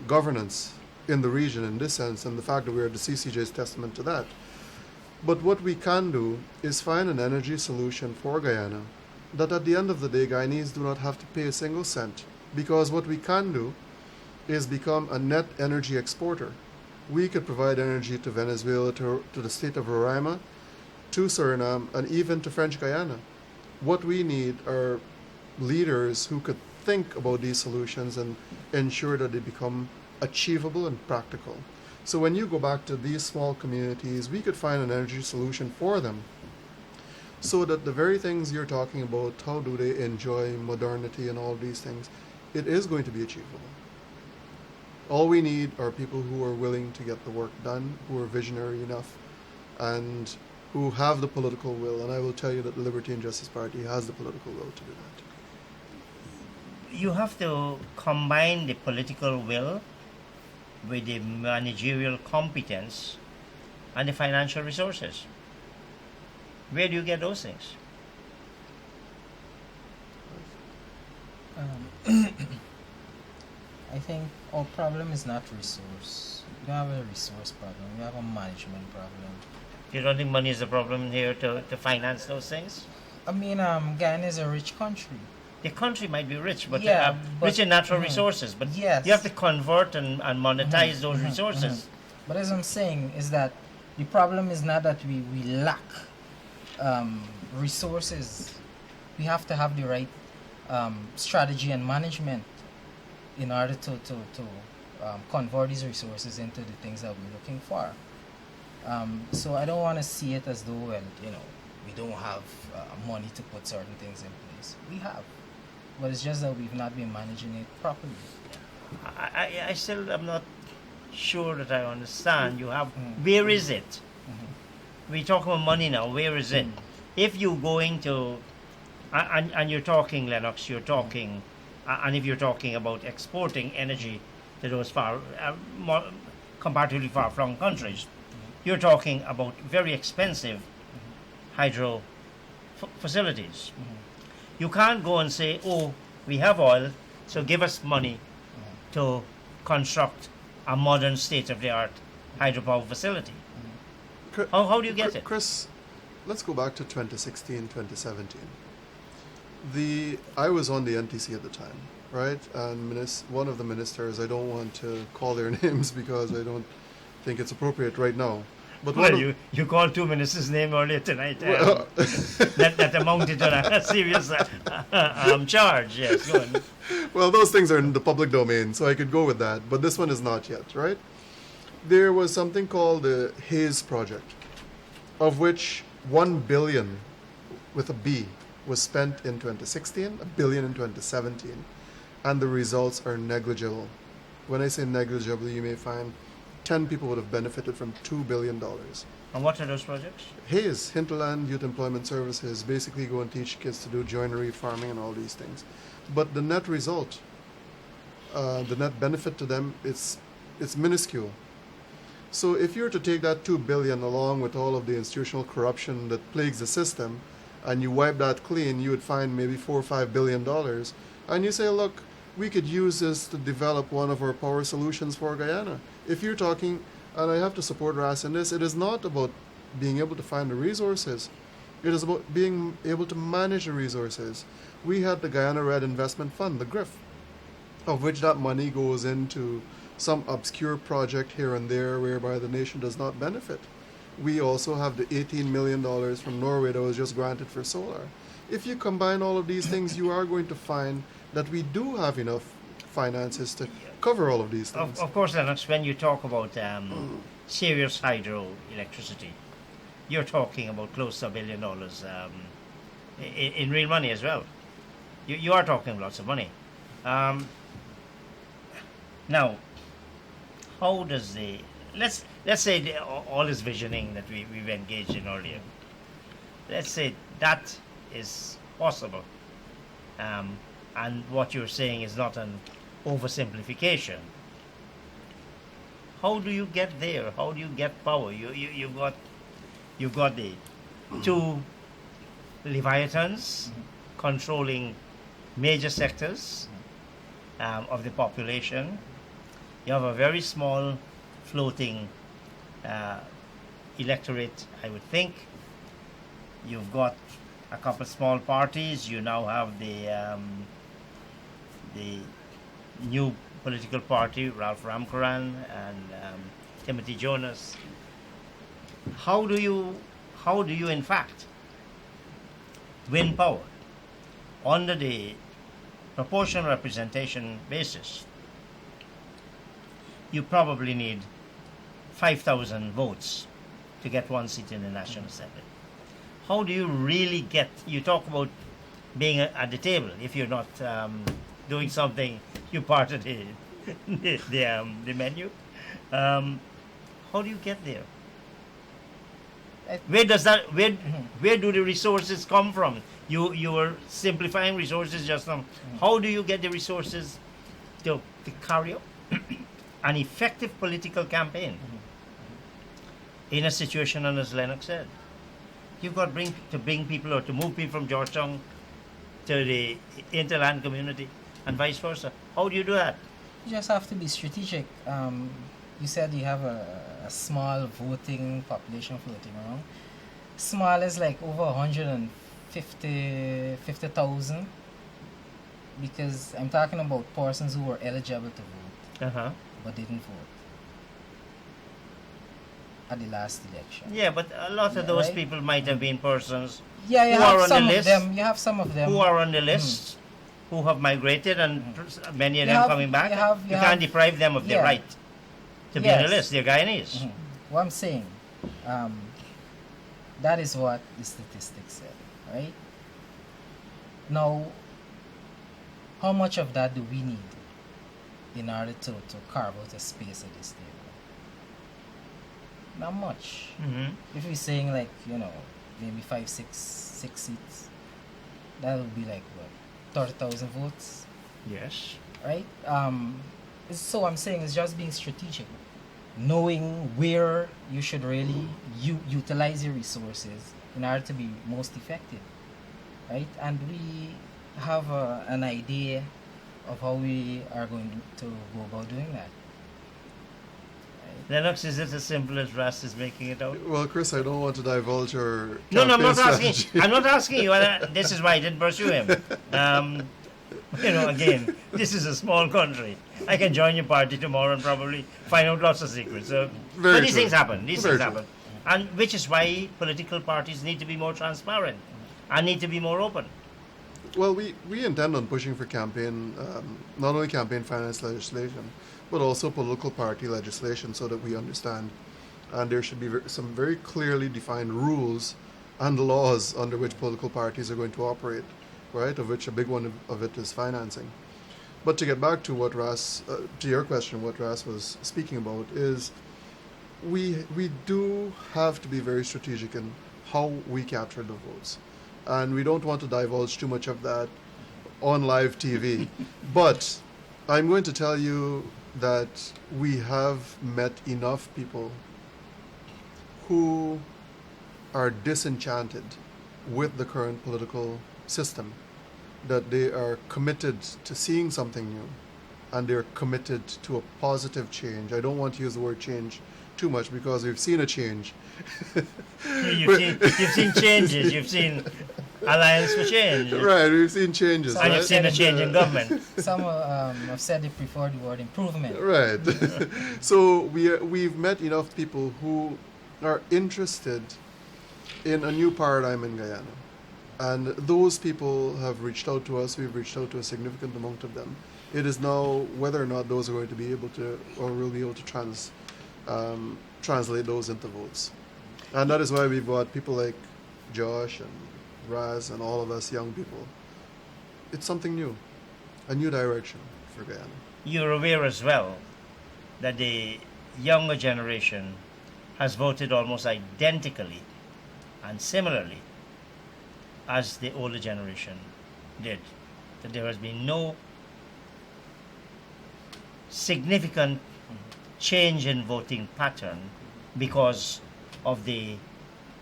Speaker 2: governance in the region in this sense, and the fact that we're the CCJ is testament to that. But what we can do is find an energy solution for Guyana that at the end of the day, Guyanese do not have to pay a single cent, because what we can do is become a net energy exporter. We could provide energy to Venezuela, to the state of Roraima, to Suriname, and even to French Guyana. What we need are leaders who could think about these solutions and ensure that they become achievable and practical. So when you go back to these small communities, we could find an energy solution for them so that the very things you're talking about, how do they enjoy modernity and all these things, it is going to be achievable. All we need are people who are willing to get the work done, who are visionary enough, and who have the political will. And I will tell you that the Liberty and Justice Party has the political will to do that.
Speaker 1: You have to combine the political will with the managerial competence and the financial resources. Where do you get those things?
Speaker 4: I think our problem is not resource. We don't have a resource problem. We have a management problem.
Speaker 1: You don't think money is a problem here to finance those things?
Speaker 4: I mean, Guyana is a rich country.
Speaker 1: The country might be rich, but
Speaker 4: Yeah,
Speaker 1: rich in natural
Speaker 4: mhm.
Speaker 1: resources. But
Speaker 4: Yes.
Speaker 1: you have to convert and monetize those resources.
Speaker 4: But as I'm saying, is that the problem is not that we lack resources. We have to have the right strategy and management in order to convert these resources into the things that we're looking for. So I don't want to see it as though, well, we don't have money to put certain things in place. We have, but it's just that we've not been managing it properly.
Speaker 1: I still am not sure that I understand. You have, where is it? We talk about money now. Where is it? If you're going to, and you're talking, Lennox, you're talking, and if you're talking about exporting energy to those more comparatively far-flung countries, you're talking about very expensive hydro facilities. You can't go and say, oh, we have oil, So give us money to construct a modern state-of-the-art hydropower facility.
Speaker 2: Cri-
Speaker 1: How do you get
Speaker 2: Cri-
Speaker 1: it?
Speaker 2: Chris, let's go back to 2016, 2017. I was on the NTC at the time, right? And one of the ministers, I don't want to call their names because I don't think it's appropriate right now. But one
Speaker 1: Well,
Speaker 2: of-
Speaker 1: you called two ministers' name earlier tonight.
Speaker 2: Well,
Speaker 1: That amounted to a serious charge. Yes, go on.
Speaker 2: well, those things are in the public domain, so I could go with that. But this one is not yet, right? There was something called the Hayes Project, of which 1 billion with a B was spent in 2016, a billion in 2017, and the results are negligible. When I say negligible, you may find 10 people would have benefited from $2 billion.
Speaker 1: And what are those projects?
Speaker 2: Hayes, Hinterland Youth Employment Services, basically go and teach kids to do joinery, farming, and all these things. But the net result, the net benefit to them, it's minuscule. So if you were to take that 2 billion along with all of the institutional corruption that plagues the system, and you wipe that clean, you would find maybe $4 or $5 billion. And you say, look, we could use this to develop one of our power solutions for Guyana. If you're talking, and I have to support RAS in this, it is not about being able to find the resources. It is about being able to manage the resources. We had the Guyana Red Investment Fund, the GRIF, of which that money goes into some obscure project here and there whereby the nation does not benefit. We also have the $18 million from Norway that was just granted for solar. If you combine all of these things, you are going to find that we do have enough finances to cover all of these things.
Speaker 1: Of course, Lennox, when you talk about serious hydroelectricity, you're talking about close to $1 billion in real money as well. You are talking lots of money. Now, how does let's say all this visioning that we've engaged in earlier, let's say that is possible, and what you're saying is not an oversimplification. How do you get there? How do you get power? You've got the two leviathans controlling major sectors of the population. You have a very small floating electorate, I would think. You've got a couple small parties. You now have the new political party, Ralph Ramkaran and Timothy Jonas. How do you in fact win power under the proportional representation basis? You probably need 5,000 votes to get one seat in the National Assembly. How do you really get? You talk about being at the table. If you're not doing something, you're part of the menu. How do you get there? Where does that? Where do the resources come from? You were simplifying resources just now. How do you get the resources to carry out an effective political campaign in a situation, and as Lennox said, you've got to bring people or to move people from Georgetown to the interland community and vice versa. How do you do that?
Speaker 4: You just have to be strategic. You said you have a small voting population floating around. Small is like over 150,000, because I'm talking about persons who were eligible to vote but didn't vote at the last election.
Speaker 1: Yeah, but a lot of those
Speaker 4: right?
Speaker 1: people might have been persons
Speaker 4: Yeah, you
Speaker 1: who are
Speaker 4: have
Speaker 1: on
Speaker 4: some
Speaker 1: the
Speaker 4: of
Speaker 1: list,
Speaker 4: them. You have some of them
Speaker 1: who are on the list, who have migrated, and many of
Speaker 4: You
Speaker 1: them
Speaker 4: have-
Speaker 1: coming back.
Speaker 4: you have-
Speaker 1: You
Speaker 4: you
Speaker 1: can't
Speaker 4: have-
Speaker 1: deprive them of their
Speaker 4: yeah.
Speaker 1: right to be on the
Speaker 4: Yes.
Speaker 1: list. They're Guyanese.
Speaker 4: What I'm saying, that is what the statistics said, right? Now, how much of that do we need in order to carve out a space at this table? Not much. If we're saying like, maybe 6 seats, that would be like what, 30,000 votes,
Speaker 1: Yes.
Speaker 4: right? So I'm saying it's just being strategic, knowing where you should really utilize your resources in order to be most effective, right? And we have an idea of how we are going to go about doing that.
Speaker 1: Lennox, is it as simple as Russ is making it out?
Speaker 2: Well, Chris, I don't want to divulge your
Speaker 1: No, I'm not
Speaker 2: campaign
Speaker 1: asking.
Speaker 2: strategy.
Speaker 1: I'm not asking you. And this is why I didn't pursue him. Again, this is a small country. I can join your party tomorrow and probably find out lots of secrets. So,
Speaker 2: Very
Speaker 1: but these
Speaker 2: true.
Speaker 1: things happen. These
Speaker 2: Very
Speaker 1: things
Speaker 2: true.
Speaker 1: happen, and which is why political parties need to be more transparent and need to be more open.
Speaker 2: Well, we intend on pushing for campaign, not only campaign finance legislation, but also political party legislation so that we understand. And there should be some very clearly defined rules and laws under which political parties are going to operate, right? Of which a big one of it is financing. But to get back to what Ras, to your question, what Ras was speaking about is we do have to be very strategic in how we capture the votes. And we don't want to divulge too much of that on live TV. But I'm going to tell you that we have met enough people who are disenchanted with the current political system, that they are committed to seeing something new, and they're committed to a positive change. I don't want to use the word change too much because we've seen a change.
Speaker 1: You've seen changes. You've seen Alliance for Change.
Speaker 2: Right, we've seen changes.
Speaker 1: And
Speaker 2: right?
Speaker 1: you've seen a change in government.
Speaker 4: Some have said they prefer the word improvement.
Speaker 2: Right. So we've met enough people who are interested in a new paradigm in Guyana. And those people have reached out to us. We've reached out to a significant amount of them. It is now whether or not those are going to be able to, or will be able to translate those into votes. And that is why we've got people like Josh and Raz and all of us young people. It's something new, a new direction for Guyana.
Speaker 1: You're aware as well that the younger generation has voted almost identically and similarly as the older generation did. That there has been no significant change in voting pattern because of the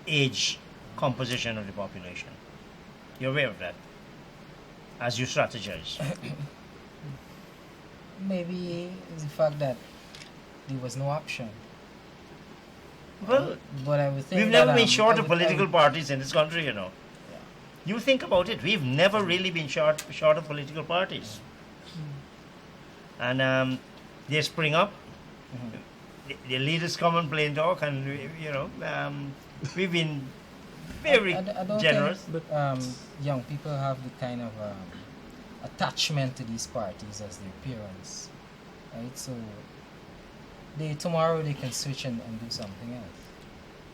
Speaker 1: age composition of the population. You're aware of that as you strategize.
Speaker 4: Maybe it's the fact that there was no option.
Speaker 1: Well,
Speaker 4: But I would think
Speaker 1: we've
Speaker 4: that,
Speaker 1: never been short
Speaker 4: I
Speaker 1: of
Speaker 4: would- I
Speaker 1: political
Speaker 4: would-
Speaker 1: parties in this country, you know.
Speaker 4: Yeah.
Speaker 1: You think about it, we've never really been short of political parties. And they spring up,
Speaker 4: Mhm.
Speaker 1: the leaders come and play and talk, and, we've been very
Speaker 4: I don't
Speaker 1: generous.
Speaker 4: think young people have the kind of attachment to these parties as their parents, right? So tomorrow they can switch and do something else.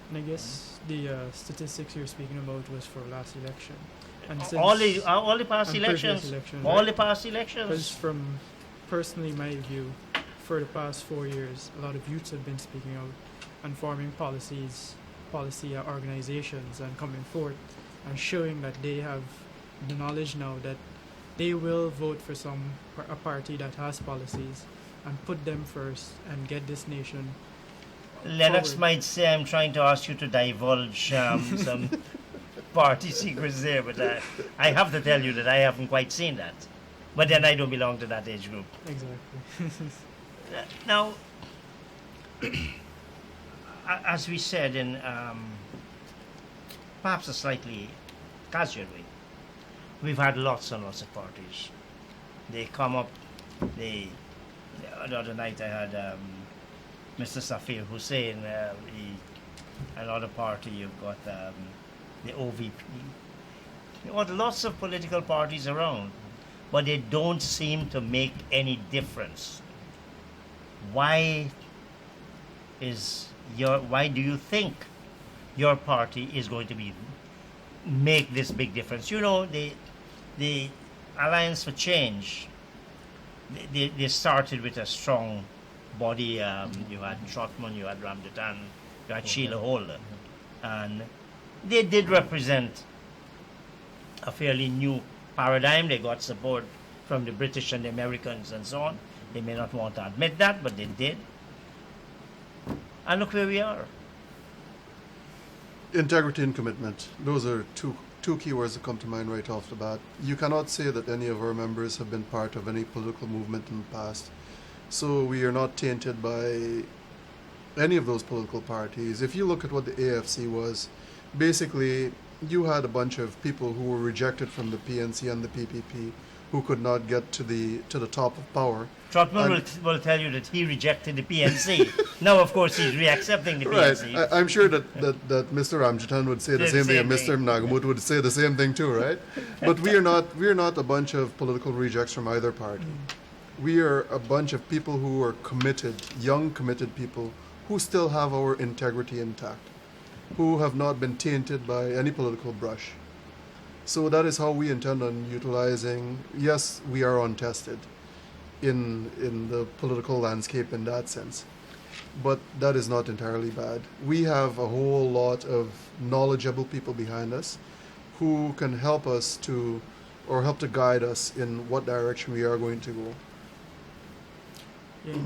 Speaker 3: And I guess the statistics you're speaking about was for last election. And since
Speaker 1: All the past
Speaker 3: and previous
Speaker 1: elections,
Speaker 3: elections,
Speaker 1: all
Speaker 3: right?
Speaker 1: the past
Speaker 3: Because
Speaker 1: elections.
Speaker 3: from personally my view, for the past 4 years, a lot of youths have been speaking out and forming policy organizations and coming forth and showing that they have the knowledge now that they will vote for a party that has policies and put them first and get this nation.
Speaker 1: Lennox
Speaker 3: forward.
Speaker 1: might say I'm trying to ask you to divulge some party secrets there, but I have to tell you that I haven't quite seen that. But then I don't belong to that age group.
Speaker 3: Exactly.
Speaker 1: Now, as we said in perhaps a slightly casual way, we've had lots and lots of parties. They come up, the other night I had Mr. Safir Hussein, another party, you've got the OVP. You've got lots of political parties around, but they don't seem to make any difference. Why do you think your party is going to make this big difference? You know, the Alliance for Change, they started with a strong body. You had Trotman, you had Ramdatan, you had Sheila Holder, and they did represent a fairly new paradigm. They got support from the British and the Americans and so on. They may not want to admit that, but they did. And look where we are.
Speaker 2: Integrity and commitment. Those are two two keywords that come to mind right off the bat. You cannot say that any of our members have been part of any political movement in the past. So we are not tainted by any of those political parties. If you look at what the AFC was, basically you had a bunch of people who were rejected from the PNC and the PPP who could not get to the top of power.
Speaker 1: Trotman will tell you that he rejected the PNC. Now, of course, he's reaccepting the
Speaker 2: Right.
Speaker 1: PNC.
Speaker 2: I'm sure that Mr. Ramjitan would say the same thing, and Mr. Nagamut would say the same thing too, right? But we are not a bunch of political rejects from either party. We are a bunch of people who are committed, young committed people who still have our integrity intact, who have not been tainted by any political brush. So that is how we intend on utilizing. Yes, we are untested in the political landscape in that sense, but that is not entirely bad. We have a whole lot of knowledgeable people behind us who can help us to, or help to guide us in what direction we are going to go.
Speaker 3: Yeah,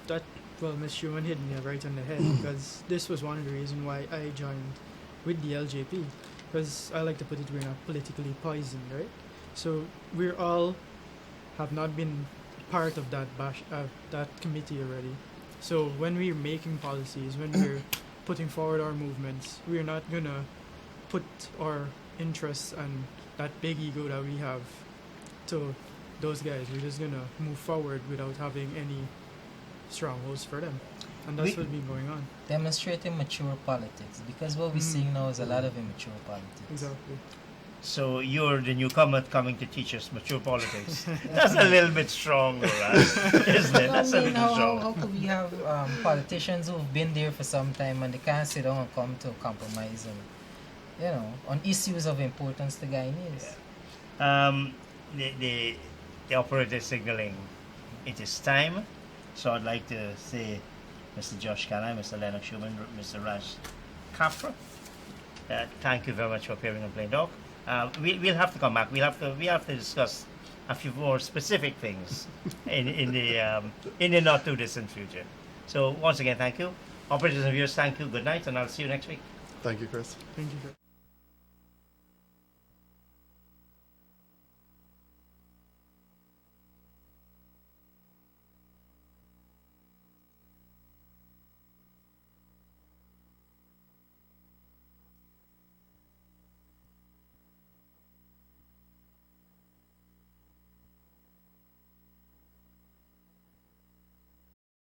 Speaker 3: that, well, Ms. Schumann hit me right on the head because this was one of the reasons why I joined with the LJP, because I like to put it, we're not politically poisoned, right? So we're all have not been part of that committee already. So when we're making policies, when we're putting forward our movements, we're not gonna put our interests and that big ego that we have to those guys. We're just gonna move forward without having any strongholds for them, and that's what's been going on.
Speaker 4: Demonstrating mature politics, because what we're seeing now is a lot of immature politics.
Speaker 3: Exactly.
Speaker 1: So you're the newcomer coming to teach us mature politics. That's a little bit strong, isn't it? That's a little
Speaker 4: how
Speaker 1: strong.
Speaker 4: could we have politicians who've been there for some time and they can't sit down and come to a compromise and, on issues of importance to Guyanese?
Speaker 1: The operator is signaling it is time. So I'd like to say, Mr. Josh Kanhai, Mr. Lenox Shaman, Mr. Raj Khafra, thank you very much for appearing on Plain Talk. We'll have to come back. We have to discuss a few more specific things in the not too distant future. So once again, thank you, operators and viewers. Thank you. Good night, and I'll see you next week.
Speaker 2: Thank you, Chris.
Speaker 3: Thank you.